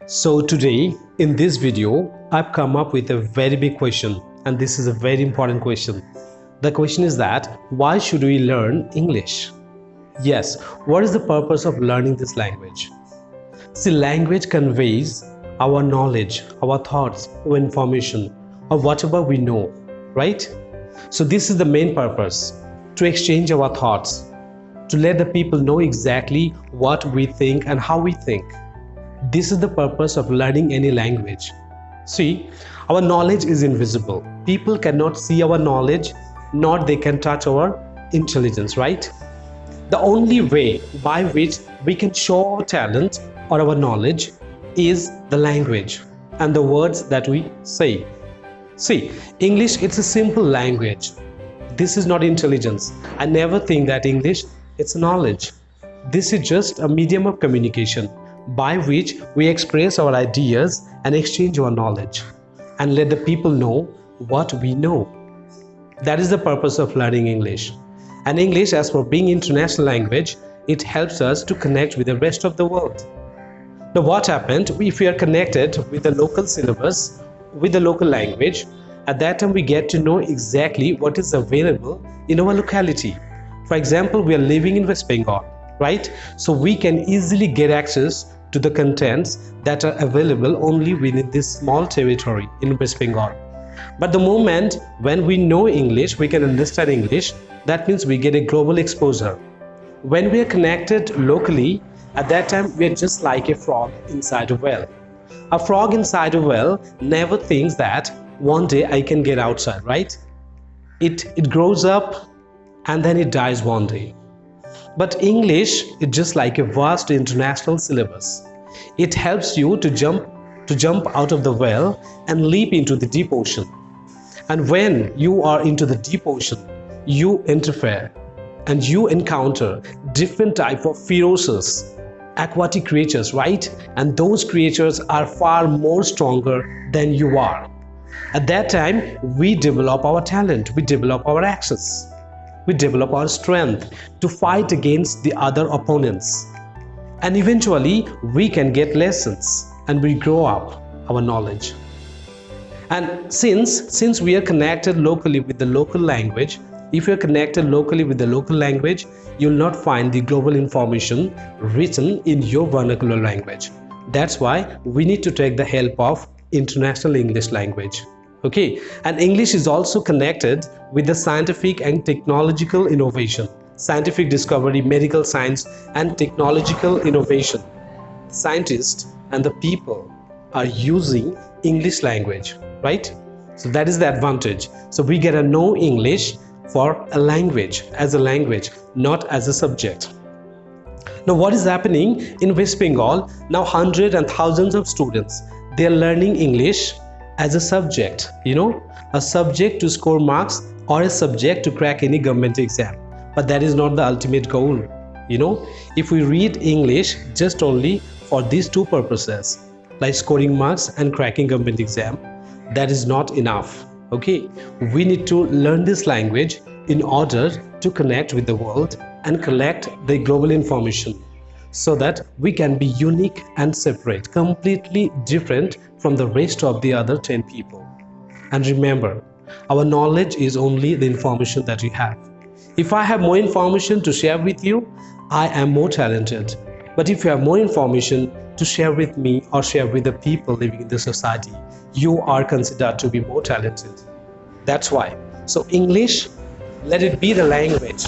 So today in this video, I've come up with a very big question, and this is a very important question. The question is that why should we learn English? Yes, what is the purpose of learning this language? See, language conveys our knowledge, our thoughts, our information, or whatever we know, right? So this is the main purpose, to exchange our thoughts, to let the people know exactly what we think and how we think. This is the purpose of learning any language. See, our knowledge is invisible. People cannot see our knowledge, nor they can touch our intelligence, right? The only way by which we can show our talent or our knowledge is the language and the words that we say. See, English, it's a simple language. This is not intelligence. I never think that English, it's knowledge. This is just a medium of communication by which we express our ideas and exchange our knowledge and let the people know what we know. That is the purpose of learning English. And English, as for being international language, it helps us to connect with the rest of the world. Now what happened, if we are connected with the local syllabus, with the local language, at that time we get to know exactly what is available in our locality. For example, we are living in West Bengal, right? So we can easily get access to the contents that are available only within this small territory in West Bengal. But the moment when we know English, we can understand English, that means we get a global exposure. When we are connected locally, at that time we are just like a frog inside a well. A frog inside a well never thinks that one day I can get outside, right? It grows up and then it dies one day. But English is just like a vast international syllabus. It helps you to jump out of the well and leap into the deep ocean. And when you are into the deep ocean, you interfere and you encounter different type of ferocious aquatic creatures, right? And those creatures are far more stronger than you are. At that time, we develop our talent, we develop our access. We develop our strength to fight against the other opponents. And eventually, we can get lessons and we grow up our knowledge. And since we are connected locally with the local language, if you are connected locally with the local language, you will not find the global information written in your vernacular language. That's why we need to take the help of international English language. Okay, and English is also connected with the scientific and technological innovation, scientific discovery, medical science and technological innovation. Scientists and the people are using English language, right? So that is the advantage. So we get to know English for a language, not as a subject. Now what is happening in West Bengal? Now hundreds and thousands of students, they are learning English as a subject, a subject to score marks or a subject to crack any government exam. But that is not the ultimate goal. If we read English just only for these two purposes, like scoring marks and cracking government exam, that is not enough. Okay, we need to learn this language in order to connect with the world and collect the global information, so that we can be unique and separate, completely different from the rest of the other 10 people. And remember, our knowledge is only the information that we have. If I have more information to share with you, I am more talented. But if you have more information to share with me or share with the people living in the society, you are considered to be more talented. That's why. So English, let it be the language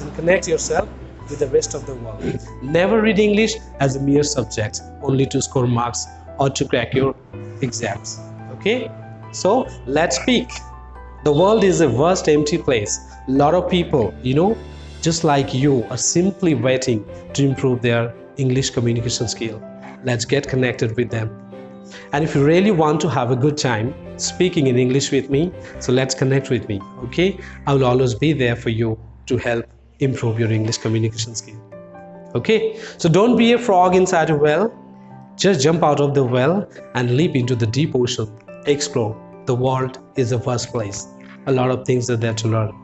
and connect yourself with the rest of the world. Never read English as a mere subject, only to score marks or to crack your exams. Okay? So let's speak. The world is a vast empty place. A lot of people, just like you, are simply waiting to improve their English communication skill. Let's get connected with them. And if you really want to have a good time speaking in English with me, so let's connect with me. Okay? I will always be there for you to help improve your English communication skill. Okay, so don't be a frog inside a well. Just jump out of the well and leap into the deep ocean. Explore. The world is a vast place. A lot of things are there to learn.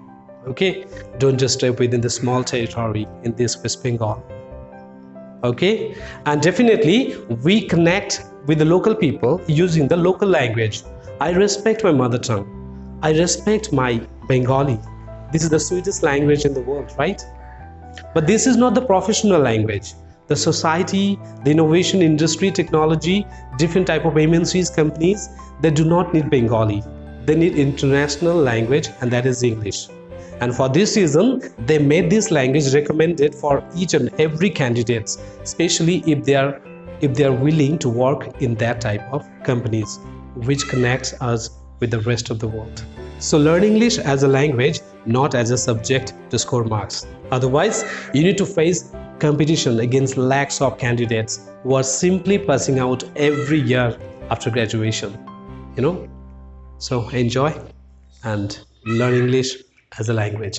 Okay, don't just stay within the small territory in this West Bengal. Okay, and definitely we connect with the local people using the local language. I respect my mother tongue. I respect my Bengali. This is the sweetest language in the world, right? But this is not the professional language. The society, the innovation industry, technology, different type of MNCs, companies, they do not need Bengali. They need international language, and that is English. And for this reason, they made this language recommended for each and every candidates, especially if they are willing to work in that type of companies, which connects us with the rest of the world. So learn English as a language, not as a subject to score marks. Otherwise, you need to face competition against lakhs of candidates who are simply passing out every year after graduation. So enjoy and learn English as a language.